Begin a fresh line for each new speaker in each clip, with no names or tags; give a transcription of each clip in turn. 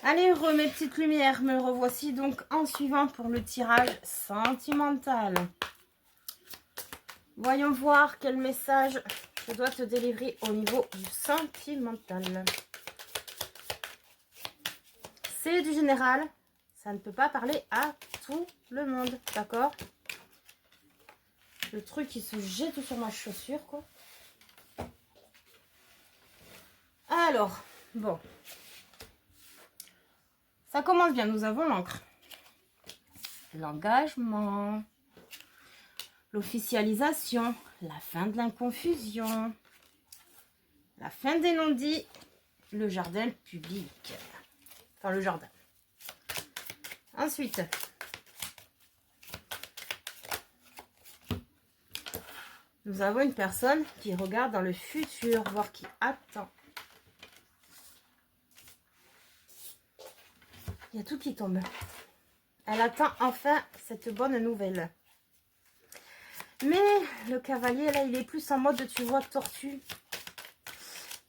Allez, mes petites lumières, me revoici donc en suivant pour le tirage sentimental. Voyons voir quel message je dois te délivrer au niveau du sentimental. C'est du général, ça ne peut pas parler à tout le monde, d'accord? Le truc qui se jette sur ma chaussure, quoi. Alors, bon. Ça commence bien, nous avons l'encre. L'engagement. L'officialisation. La fin de l'inconfusion. La fin des non-dits. Le jardin public. Enfin, le jardin. Ensuite. Nous avons une personne qui regarde dans le futur, voire qui attend. Il y a tout qui tombe. Elle attend enfin cette bonne nouvelle. Mais le cavalier, là, il est plus en mode, tu vois, tortue.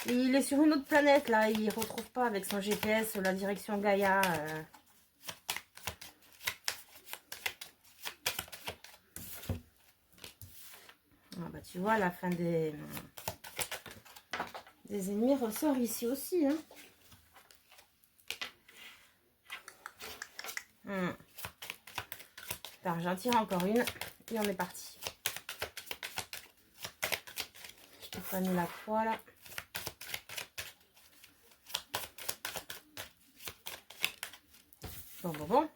Il est sur une autre planète, là. Il ne retrouve pas avec son GPS la direction Gaïa. Ah bah, tu vois, la fin des ennemis ressort ici aussi, hein. Alors, j'en tire encore une et on est parti. Je t'ai pas mis la croix là. Bon.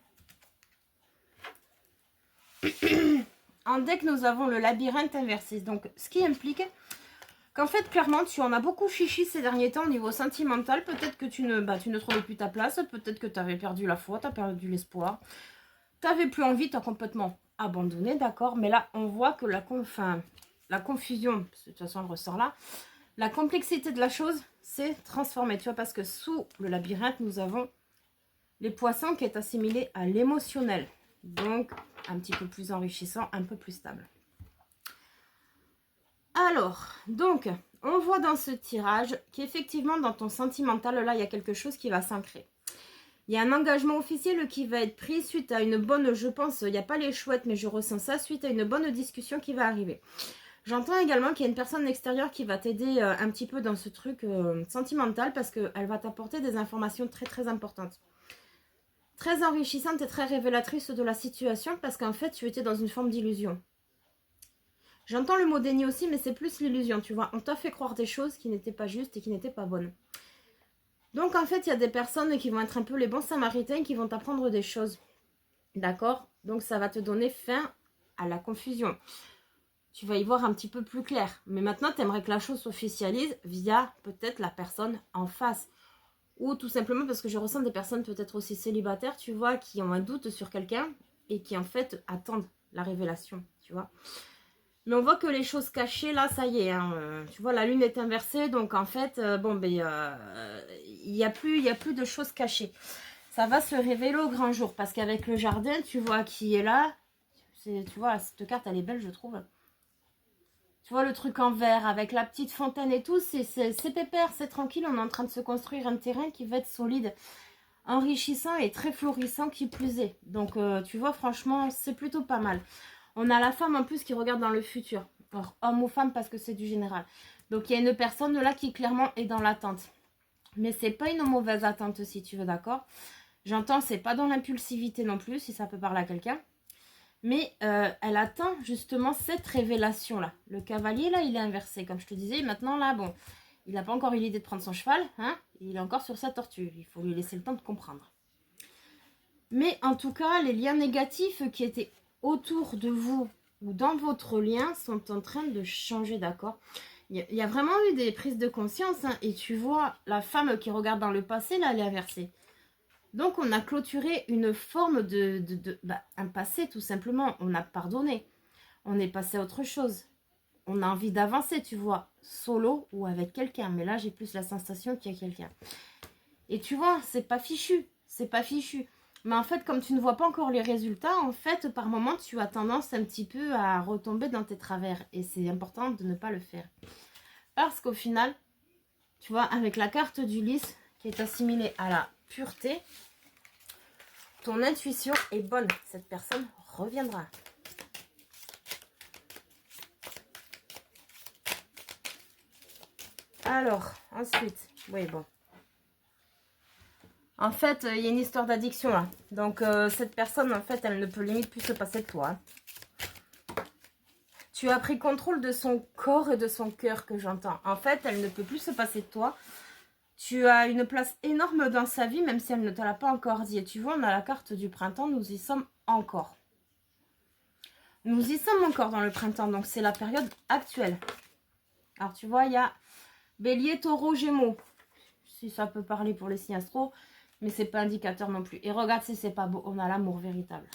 En deck, nous avons le labyrinthe inversé. Donc, ce qui implique qu'en fait, clairement, tu en as beaucoup fichi ces derniers temps au niveau sentimental. Peut-être que tu ne trouvais plus ta place. Peut-être que tu avais perdu la foi, tu as perdu l'espoir. Tu n'avais plus envie, tu as complètement abandonné, d'accord? Mais là, on voit que la confusion, parce que de toute façon, elle ressort là, la complexité de la chose s'est transformée. Tu vois, parce que sous le labyrinthe, nous avons les poissons qui est assimilé à l'émotionnel. Donc, un petit peu plus enrichissant, un peu plus stable. Alors, donc, on voit dans ce tirage qu'effectivement, dans ton sentimental, là, il y a quelque chose qui va s'ancrer. Il y a un engagement officiel qui va être pris suite à une bonne, je pense, il n'y a pas les chouettes, mais je ressens ça, suite à une bonne discussion qui va arriver. J'entends également qu'il y a une personne extérieure qui va t'aider un petit peu dans ce truc sentimental parce qu'elle va t'apporter des informations très très importantes. Très enrichissante et très révélatrice de la situation parce qu'en fait, tu étais dans une forme d'illusion. J'entends le mot déni aussi, mais c'est plus l'illusion, tu vois. On t'a fait croire des choses qui n'étaient pas justes et qui n'étaient pas bonnes. Donc, en fait, il y a des personnes qui vont être un peu les bons samaritains qui vont t'apprendre des choses. D'accord? Donc, ça va te donner fin à la confusion. Tu vas y voir un petit peu plus clair. Mais maintenant, tu aimerais que la chose s'officialise via peut-être la personne en face. Ou tout simplement parce que je ressens des personnes peut-être aussi célibataires, tu vois, qui ont un doute sur quelqu'un et qui en fait attendent la révélation, tu vois. Mais on voit que les choses cachées, là, ça y est, hein, tu vois, la lune est inversée, donc en fait, il n'y a plus de choses cachées. Ça va se révéler au grand jour, parce qu'avec le jardin, tu vois qui est là, tu vois, cette carte, elle est belle, je trouve. Tu vois le truc en vert avec la petite fontaine et tout, c'est pépère, c'est tranquille. On est en train de se construire un terrain qui va être solide, enrichissant et très florissant qui plus est. Donc tu vois, franchement, c'est plutôt pas mal. On a la femme en plus qui regarde dans le futur. Alors, homme ou femme parce que c'est du général. Donc il y a une personne là qui clairement est dans l'attente. Mais c'est pas une mauvaise attente si tu veux, d'accord? J'entends, c'est pas dans l'impulsivité non plus, si ça peut parler à quelqu'un. Mais elle attend justement cette révélation-là. Le cavalier, là, il est inversé, comme je te disais. Maintenant, là, bon, il n'a pas encore eu l'idée de prendre son cheval. Hein, il est encore sur sa tortue. Il faut lui laisser le temps de comprendre. Mais en tout cas, les liens négatifs qui étaient autour de vous ou dans votre lien sont en train de changer, d'accord? Il y a vraiment eu des prises de conscience. Hein, et tu vois, la femme qui regarde dans le passé, là, elle est inversée. Donc, on a clôturé une forme un passé, tout simplement. On a pardonné. On est passé à autre chose. On a envie d'avancer, tu vois, solo ou avec quelqu'un. Mais là, j'ai plus la sensation qu'il y a quelqu'un. Et tu vois, c'est pas fichu. C'est pas fichu. Mais en fait, comme tu ne vois pas encore les résultats, en fait, par moment, tu as tendance un petit peu à retomber dans tes travers. Et c'est important de ne pas le faire. Parce qu'au final, tu vois, avec la carte d'Ulysse, qui est assimilée à la pureté. Ton intuition est bonne. Cette personne reviendra. Alors, ensuite, oui, bon. En fait, il y a une histoire d'addiction là. Donc, cette personne, en fait, elle ne peut limite plus se passer de toi. Hein. Tu as pris contrôle de son corps et de son cœur, que j'entends. En fait, elle ne peut plus se passer de toi. Tu as une place énorme dans sa vie, même si elle ne te l'a pas encore dit. Et tu vois, on a la carte du printemps, nous y sommes encore. Nous y sommes encore dans le printemps, donc c'est la période actuelle. Alors, tu vois, il y a Bélier, Taureau, Gémeaux. Si ça peut parler pour les signes astro, mais c'est pas indicateur non plus. Et regarde si c'est pas beau, on a l'amour véritable.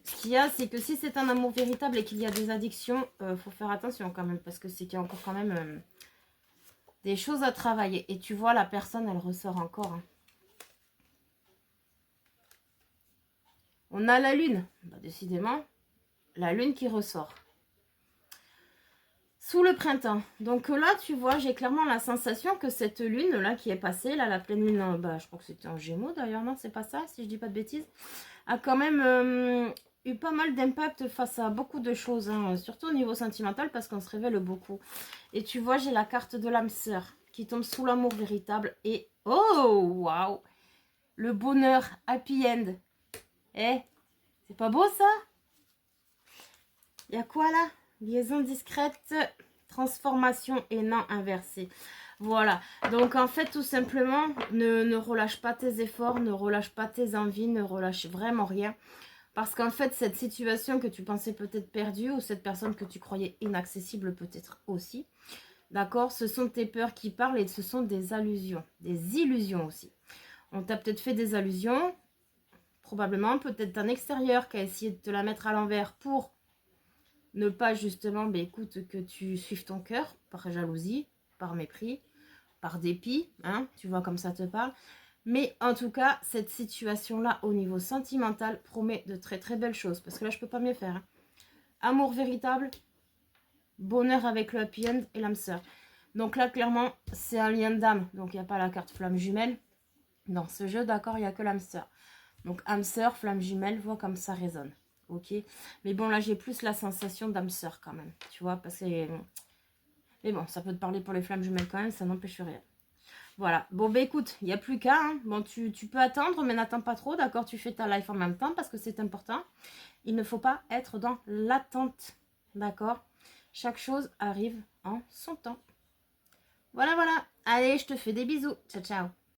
Ce qu'il y a, c'est que si c'est un amour véritable et qu'il y a des addictions, faut faire attention quand même, parce que c'est qu'il y a encore quand même des choses à travailler. Et tu vois, la personne, elle ressort encore. Hein. On a la lune, bah, décidément, la lune qui ressort. Sous le printemps. Donc là, tu vois, j'ai clairement la sensation que cette lune-là qui est passée, là, la pleine lune, bah, je crois que c'était en Gémeaux d'ailleurs, non, c'est pas ça, si je dis pas de bêtises, a quand même eu pas mal d'impact face à beaucoup de choses, hein, surtout au niveau sentimental, parce qu'on se révèle beaucoup. Et tu vois, j'ai la carte de l'âme sœur qui tombe sous l'amour véritable. Et, oh, waouh, le bonheur, happy end. Eh, c'est pas beau ça? Il y a quoi là? Liaison discrète, transformation et non inversée. Voilà. Donc, en fait, tout simplement, ne relâche pas tes efforts, ne relâche pas tes envies, ne relâche vraiment rien. Parce qu'en fait, cette situation que tu pensais peut-être perdue ou cette personne que tu croyais inaccessible peut-être aussi, d'accord, ce sont tes peurs qui parlent et ce sont des allusions, des illusions aussi. On t'a peut-être fait des allusions, probablement, peut-être un extérieur qui a essayé de te la mettre à l'envers pour ne pas justement, ben écoute, que tu suives ton cœur par jalousie, par mépris, par dépit, hein, tu vois comme ça te parle. Mais en tout cas, cette situation-là, au niveau sentimental, promet de très très belles choses. Parce que là, je peux pas mieux faire. Hein. Amour véritable, bonheur avec le happy end et l'âme sœur. Donc là, clairement, c'est un lien d'âme. Donc, il n'y a pas la carte flamme jumelle. Dans ce jeu, d'accord, il n'y a que l'âme sœur. Donc, âme sœur, flamme jumelle, vois comme ça résonne. Ok, mais bon, là, j'ai plus la sensation d'âme sœur quand même. Tu vois, parce que... Mais bon, ça peut te parler pour les flammes jumelles quand même, ça n'empêche rien. Voilà. Bon, bah écoute, il n'y a plus qu'à. Hein. Bon, tu peux attendre, mais n'attends pas trop, d'accord? Tu fais ta life en même temps parce que c'est important. Il ne faut pas être dans l'attente, d'accord? Chaque chose arrive en son temps. Voilà, voilà. Allez, je te fais des bisous. Ciao, ciao.